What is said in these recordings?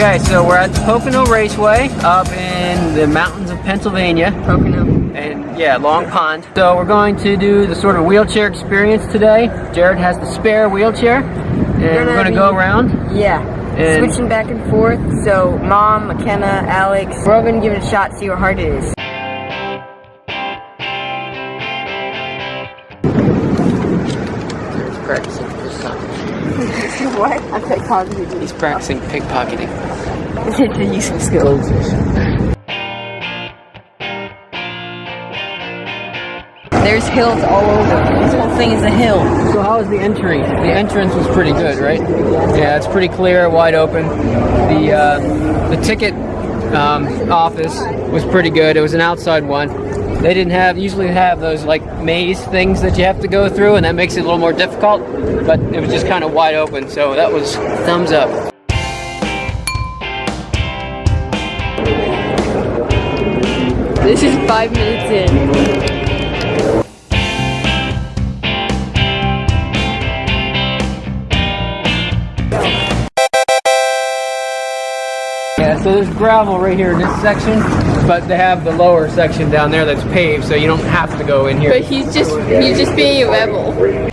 Okay, so we're at the Pocono Raceway up in the mountains of Pennsylvania. Pocono. And yeah, Long Pond. So we're going to do the sort of wheelchair experience today. Jarod has the spare wheelchair, and we're going to go around. Yeah. And switching back and forth. So Mom, Makenna, Alex, we're all going to give it a shot, see how hard it is. he's practicing this time. What? I'm pickpocketing. He's practicing pickpocketing. To use some skills. There's hills all over. This whole thing is a hill. So how was the entry? The entrance was pretty good, right? Yeah, it's pretty clear, wide open. The ticket office was pretty good. It was an outside one. They didn't usually have those like maze things that you have to go through, and that makes it a little more difficult, but it was just kind of wide open, so that was thumbs up. This is 5 minutes in. Yeah, so there's gravel right here in this section, but they have the lower section down there that's paved, so you don't have to go in here. But he's just being a rebel.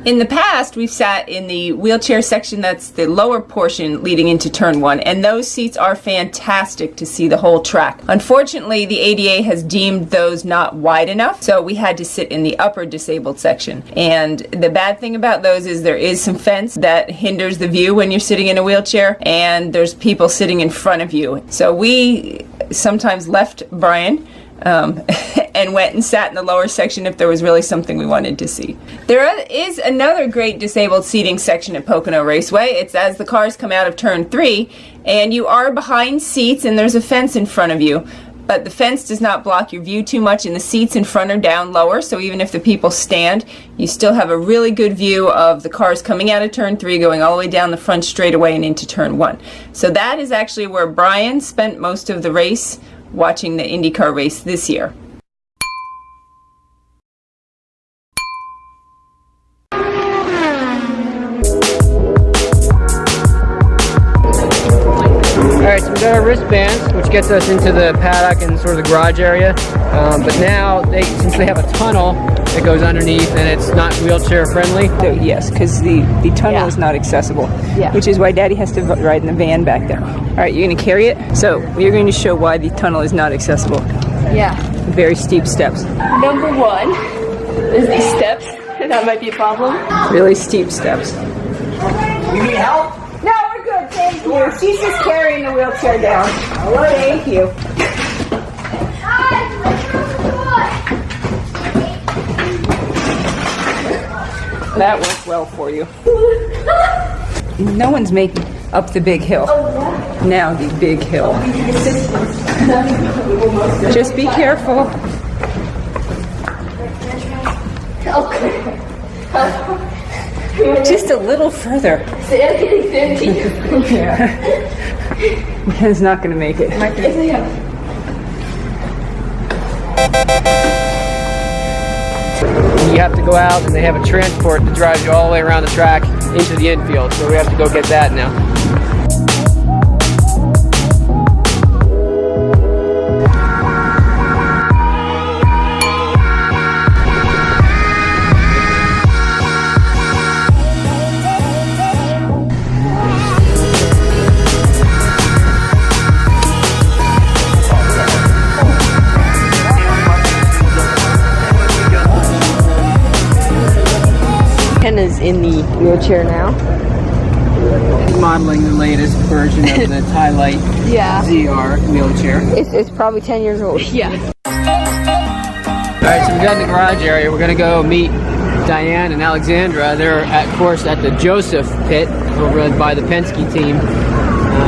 In the past, we've sat in the wheelchair section that's the lower portion leading into turn 1, and those seats are fantastic to see the whole track. Unfortunately, the ADA has deemed those not wide enough, so we had to sit in the upper disabled section. And the bad thing about those is there is some fence that hinders the view when you're sitting in a wheelchair, and there's people sitting in front of you. So we sometimes left Brian and went and sat in the lower section if there was really something we wanted to see. There is another great disabled seating section at Pocono Raceway. It's as the cars come out of turn 3, and you are behind seats and there's a fence in front of you. But the fence does not block your view too much, and the seats in front are down lower, so even if the people stand, you still have a really good view of the cars coming out of turn 3, going all the way down the front straightaway and into turn 1. So that is actually where Brian spent most of the race watching the IndyCar race this year. Alright, so we got our wristbands, which gets us into the paddock and sort of the garage area. But now, since they have a tunnel that goes underneath and it's not wheelchair friendly. So, yes, because the tunnel is not accessible, which is why Daddy has to ride in the van back there. Alright, you're going to carry it? So, we're going to show why the tunnel is not accessible. Yeah. Very steep steps. Number 1 is these steps. That might be a problem. Really steep steps. You need help? No, we're good, thank you. She's just carrying the wheelchair down. Thank you. That worked well for you. No one's making up the big hill. Now the big hill. Just be careful. Just a little further. It's not going to make it. You have to go out, and they have a transport that drives you all the way around the track into the infield, so we have to go get that now. Makenna's in the wheelchair now. Modeling the latest version of the Highlight ZR wheelchair. It's probably 10 years old. Yeah. Alright, so we got in the garage area. We're going to go meet Diane and Alexandra. They're, of course, at the Joseph pit over by the Penske team.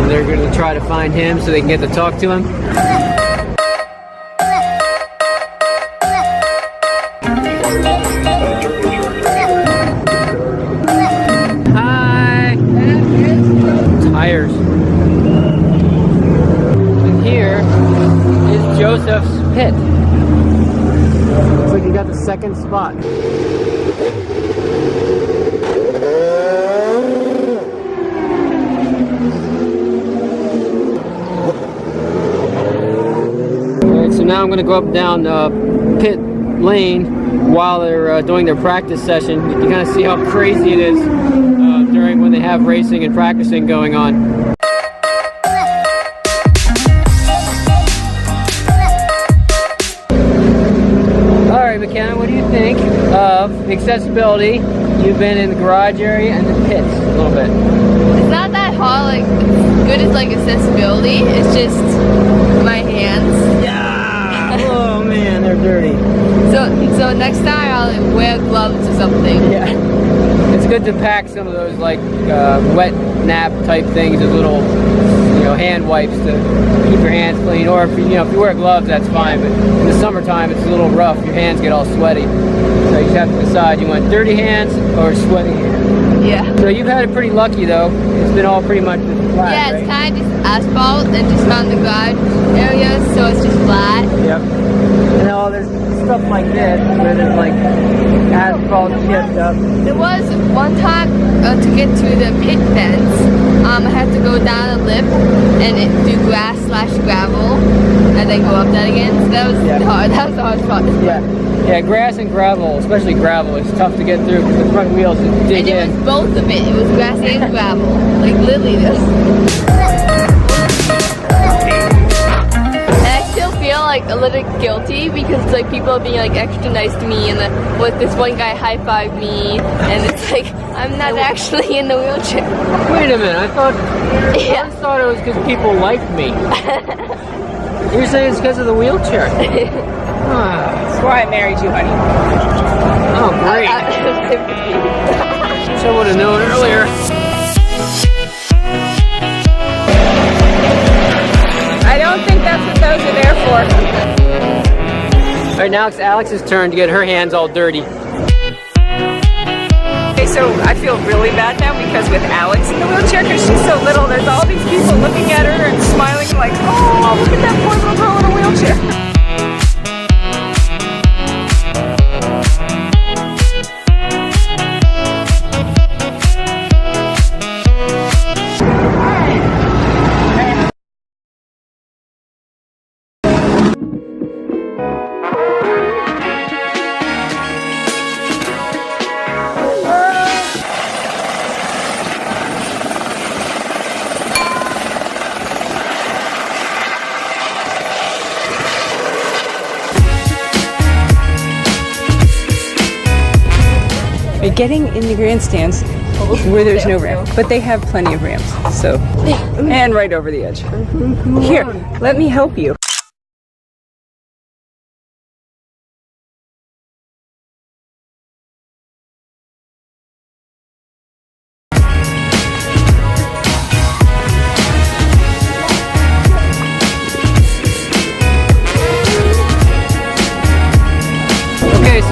They're going to try to find him so they can get to talk to him. Hi! Tires. And here is Joseph's pit. Looks like you got got the second spot. Alright, so now I'm going to go up and down pit lane while they're doing their practice session. You can kind of see how crazy it is during when they have racing and practicing going on. Alright, Makenna, what do you think of accessibility? You've been in the garage area and the pits a little bit. It's not that hard, like, good as like accessibility. It's just my hands. Yeah! Oh man, they're dirty. So next time I'll wear gloves or something. Yeah. It's good to pack some of those like wet nap type things, those little, you know, hand wipes to keep your hands clean. Or if you wear gloves, that's fine. But in the summertime, it's a little rough. Your hands get all sweaty. So you have to decide you want dirty hands or sweaty hands. Yeah. So you've had it pretty lucky though. It's been all pretty much just flat. Yeah, it's right? kind of just asphalt and just around the garage area, so it's just flat. Yep. And all there's stuff like this where there's like asphalt chipped up. There was one time to get to the pit fence, I had to go down a lip and do grass/gravel and then go up that again. So that was hard. That was the hardest part. Yeah, grass and gravel, especially gravel, is tough to get through because the front wheels dig And in. it was both of it. It was grass and gravel, like literally this. And I still feel like a little guilty because like people are being like extra nice to me, and with this one guy high-fived me, and it's like I'm not actually in the wheelchair. Wait a minute, I thought it was because people liked me. You're saying it's because of the wheelchair? That's why I married you, honey. Oh, great. Wish I would have known earlier. I don't think that's what those are there for. All right, now it's Alex's turn to get her hands all dirty. Okay, so I feel really bad now because with Alex in the wheelchair, because she's so little, there's all these people looking at her and smiling like, oh, look at that poor little girl in a wheelchair. You're getting in the grandstands where there's no ramp, but they have plenty of ramps, so, and right over the edge. Here, let me help you.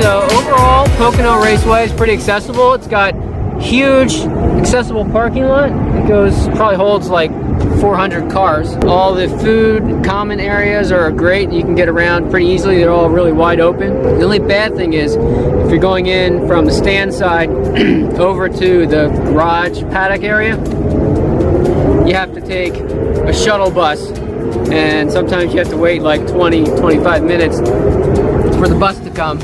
So overall, Pocono Raceway is pretty accessible. It's got huge accessible parking lot. It probably holds like 400 cars. All the food common areas are great. You can get around pretty easily. They're all really wide open. The only bad thing is if you're going in from the stand side over to the garage paddock area, you have to take a shuttle bus, and sometimes you have to wait like 20-25 minutes for the bus to come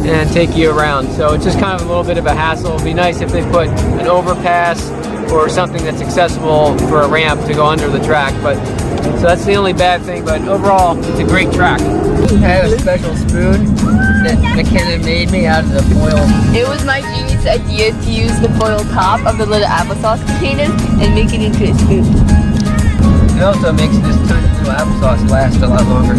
and take you around. So it's just kind of a little bit of a hassle. It'd be nice if they put an overpass or something that's accessible for a ramp to go under the track. But so that's the only bad thing, but overall it's a great track. I have a special spoon that Makenna made me out of the foil. It was my genius idea to use the foil top of the little applesauce container and make it into a spoon. It also makes this tiny little applesauce last a lot longer.